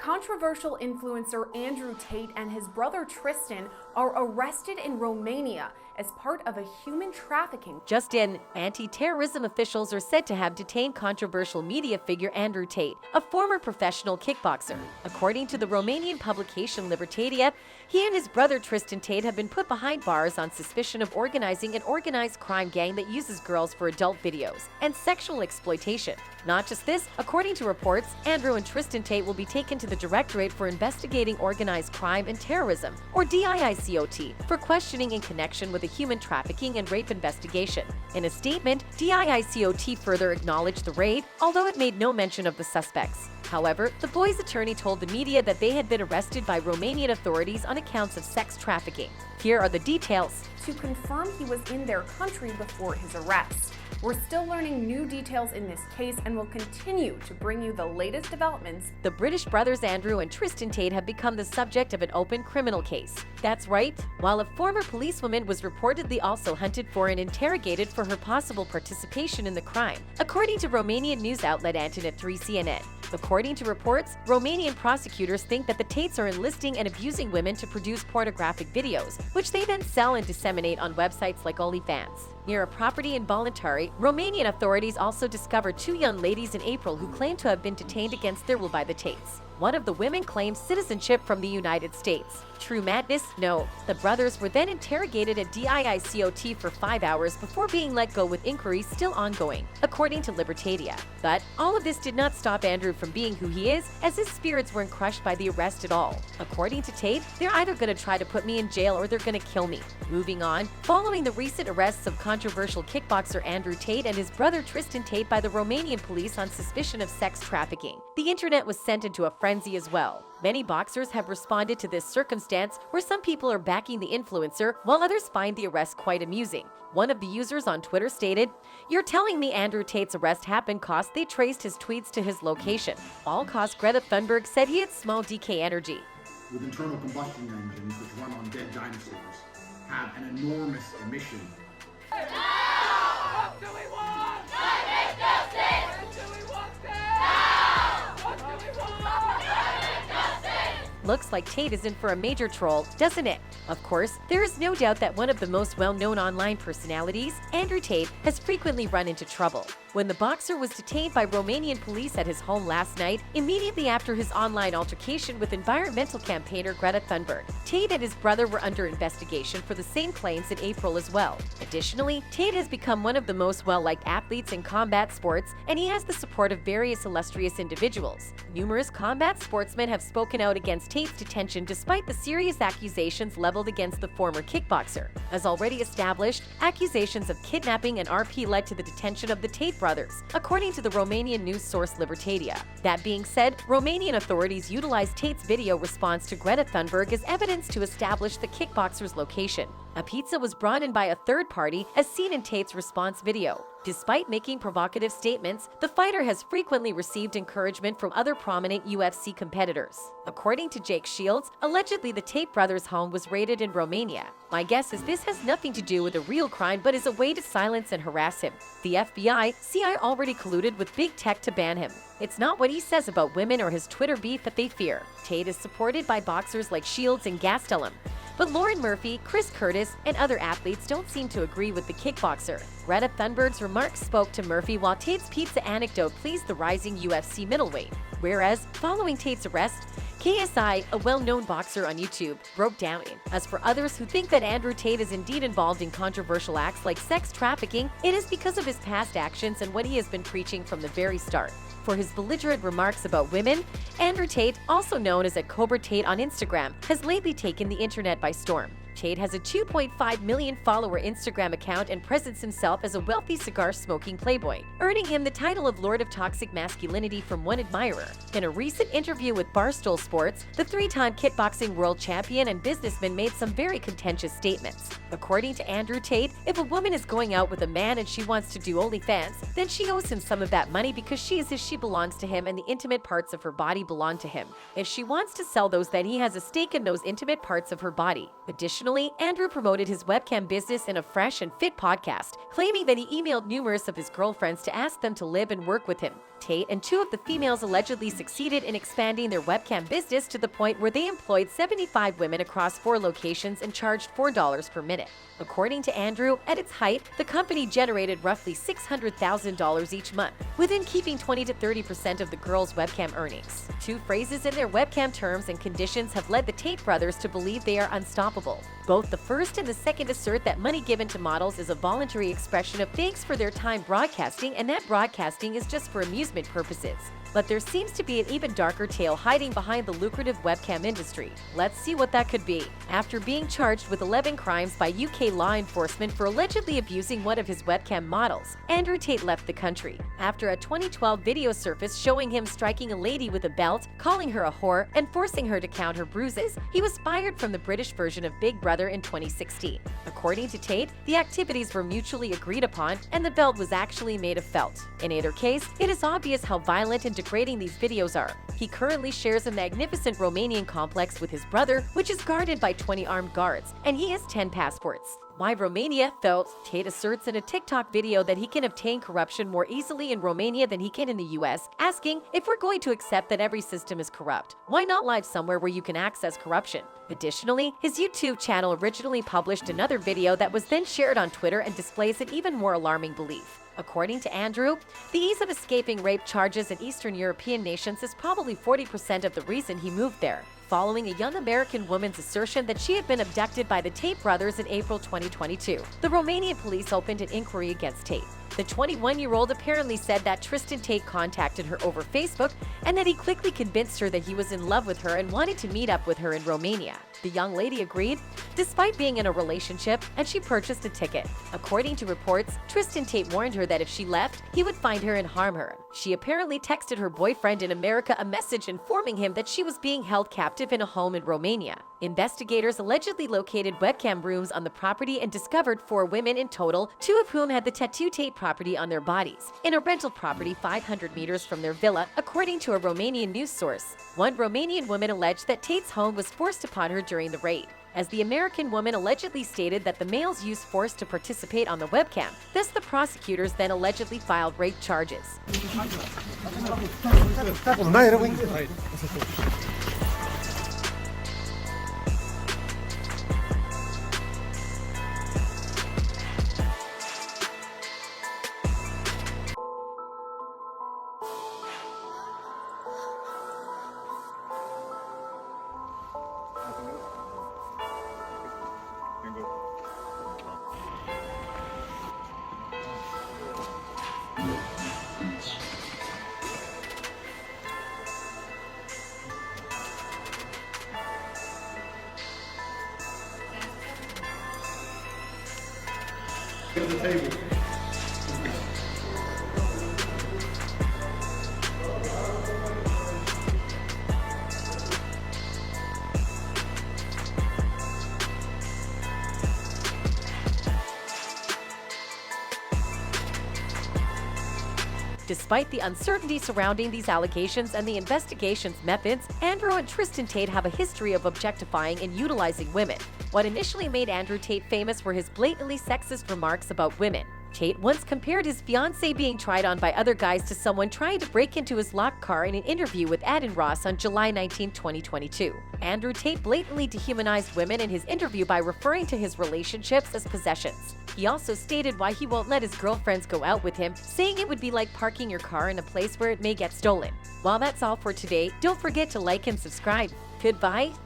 Controversial influencer Andrew Tate and his brother Tristan are arrested in Romania as part of a human trafficking. Just in, anti-terrorism officials are said to have detained controversial media figure Andrew Tate, a former professional kickboxer. According to the Romanian publication Libertatea, he and his brother Tristan Tate have been put behind bars on suspicion of organizing an organized crime gang that uses girls for adult videos and sexual exploitation. Not just this, according to reports, Andrew and Tristan Tate will be taken to the Directorate for Investigating Organized Crime and Terrorism, or DIICOT, for questioning in connection with a human trafficking and rape investigation. In a statement, DIICOT further acknowledged the raid, although it made no mention of the suspects. However, the boys' attorney told the media that they had been arrested by Romanian authorities on accounts of sex trafficking. Here are the details. To confirm he was in their country before his arrest. We're still learning new details in this case and will continue to bring you the latest developments. The British brothers Andrew and Tristan Tate have become the subject of an open criminal case. That's right, while a former policewoman was reportedly also hunted for and interrogated for her possible participation in the crime, according to Romanian news outlet Anti-terrorism CNN. According to reports, Romanian prosecutors think that the Tates are enlisting and abusing women to produce pornographic videos, which they then sell and disseminate on websites like OnlyFans. Near a property in Voluntari, Romanian authorities also discovered two young ladies in April who claimed to have been detained against their will by the Tates. One of the women claimed citizenship from the United States. True madness? No. The brothers were then interrogated at DIICOT for 5 hours before being let go with inquiries still ongoing, according to Libertatea. But all of this did not stop Andrew from being who he is, as his spirits weren't crushed by the arrest at all. According to Tate, they're either going to try to put me in jail or they're going to kill me. Moving on, following the recent arrests of controversial kickboxer Andrew Tate and his brother Tristan Tate by the Romanian police on suspicion of sex trafficking, the internet was sent into a frenzy as well. Many boxers have responded to this circumstance, where some people are backing the influencer while others find the arrest quite amusing. One of the users on Twitter stated, "You're telling me Andrew Tate's arrest happened cause they traced his tweets to his location. All cause Greta Thunberg said he had small DK energy." With internal combustion engines which run on dead dinosaurs, have an enormous emission. What do we want? Climate justice! When do we want this? Now! What do we want? Climate justice! Looks like Tate is in for a major troll, doesn't it? Of course, there is no doubt that one of the most well-known online personalities, Andrew Tate, has frequently run into trouble. When the boxer was detained by Romanian police at his home last night, immediately after his online altercation with environmental campaigner Greta Thunberg, Tate and his brother were under investigation for the same claims in April as well. Additionally, Tate has become one of the most well-liked athletes in combat sports, and he has the support of various illustrious individuals. Numerous combat sportsmen have spoken out against Tate's detention despite the serious accusations leveled against the former kickboxer. As already established, accusations of kidnapping and RP led to the detention of the Tate brothers, according to the Romanian news source Libertatea. That being said, Romanian authorities utilized Tate's video response to Greta Thunberg as evidence to establish the kickboxer's location. A pizza was brought in by a third party, as seen in Tate's response video. Despite making provocative statements, the fighter has frequently received encouragement from other prominent UFC competitors. According to Jake Shields, allegedly the Tate brothers' home was raided in Romania. My guess is this has nothing to do with a real crime but is a way to silence and harass him. The FBI, CIA already colluded with big tech to ban him. It's not what he says about women or his Twitter beef that they fear. Tate is supported by boxers like Shields and Gastelum. But Lauren Murphy, Chris Curtis, and other athletes don't seem to agree with the kickboxer. Greta Thunberg's remarks spoke to Murphy, while Tate's pizza anecdote pleased the rising UFC middleweight. Whereas, following Tate's arrest, KSI, a well-known boxer on YouTube, broke down. As for others who think that Andrew Tate is indeed involved in controversial acts like sex trafficking, it is because of his past actions and what he has been preaching from the very start. For his belligerent remarks about women, Andrew Tate, also known as @Cobra Tate on Instagram, has lately taken the internet by storm. Tate has a 2.5 million follower Instagram account and presents himself as a wealthy cigar-smoking playboy, earning him the title of Lord of Toxic Masculinity from one admirer. In a recent interview with Barstool Sports, the three-time kickboxing world champion and businessman made some very contentious statements. According to Andrew Tate, if a woman is going out with a man and she wants to do OnlyFans, then she owes him some of that money because she belongs to him and the intimate parts of her body belong to him. If she wants to sell those, then he has a stake in those intimate parts of her body. Additionally, Additionally, Andrew promoted his webcam business in a fresh and fit podcast, claiming that he emailed numerous of his girlfriends to ask them to live and work with him. Tate and two of the females allegedly succeeded in expanding their webcam business to the point where they employed 75 women across 4 locations and charged $4 per minute. According to Andrew, at its height, the company generated roughly $600,000 each month, within keeping 20 to 30% of the girls' webcam earnings. Two phrases in their webcam terms and conditions have led the Tate brothers to believe they are unstoppable. Both the first and the second assert that money given to models is a voluntary expression of thanks for their time broadcasting, and that broadcasting is just for amusement purposes. But there seems to be an even darker tale hiding behind the lucrative webcam industry. Let's see what that could be. After being charged with 11 crimes by UK law enforcement for allegedly abusing one of his webcam models, Andrew Tate left the country. After a 2012 video surfaced showing him striking a lady with a belt, calling her a whore, and forcing her to count her bruises, he was fired from the British version of Big Brother in 2016. According to Tate, the activities were mutually agreed upon, and the belt was actually made of felt. In either case, it is obvious how violent and degrading these videos are. He currently shares a magnificent Romanian complex with his brother, which is guarded by 20 armed guards, and he has 10 passports. Why Romania felt? Tate asserts in a TikTok video that he can obtain corruption more easily in Romania than he can in the US, asking, if we're going to accept that every system is corrupt, why not live somewhere where you can access corruption? Additionally, his YouTube channel originally published another video that was then shared on Twitter and displays an even more alarming belief. According to Andrew, the ease of escaping rape charges in Eastern European nations is probably 40% of the reason he moved there, following a young American woman's assertion that she had been abducted by the Tate brothers in April 2022. The Romanian police opened an inquiry against Tate. The 21-year-old apparently said that Tristan Tate contacted her over Facebook and that he quickly convinced her that he was in love with her and wanted to meet up with her in Romania. The young lady agreed, despite being in a relationship, and she purchased a ticket. According to reports, Tristan Tate warned her that if she left, he would find her and harm her. She apparently texted her boyfriend in America a message informing him that she was being held captive in a home in Romania. Investigators allegedly located webcam rooms on the property and discovered 4 women in total, 2 of whom had the tattoo Tate property on their bodies, in a rental property 500 meters from their villa, according to a Romanian news source. One Romanian woman alleged that Tate's home was forced upon her during the raid, as the American woman allegedly stated that the males used force to participate on the webcam. Thus, the prosecutors then allegedly filed rape charges. At the table. Despite the uncertainty surrounding these allegations and the investigation's methods, Andrew and Tristan Tate have a history of objectifying and utilizing women. What initially made Andrew Tate famous were his blatantly sexist remarks about women. Tate once compared his fiancée being tried on by other guys to someone trying to break into his locked car in an interview with Adam Ross on July 19, 2022. Andrew Tate blatantly dehumanized women in his interview by referring to his relationships as possessions. He also stated why he won't let his girlfriends go out with him, saying it would be like parking your car in a place where it may get stolen. Well, that's all for today. Don't forget to like and subscribe. Goodbye.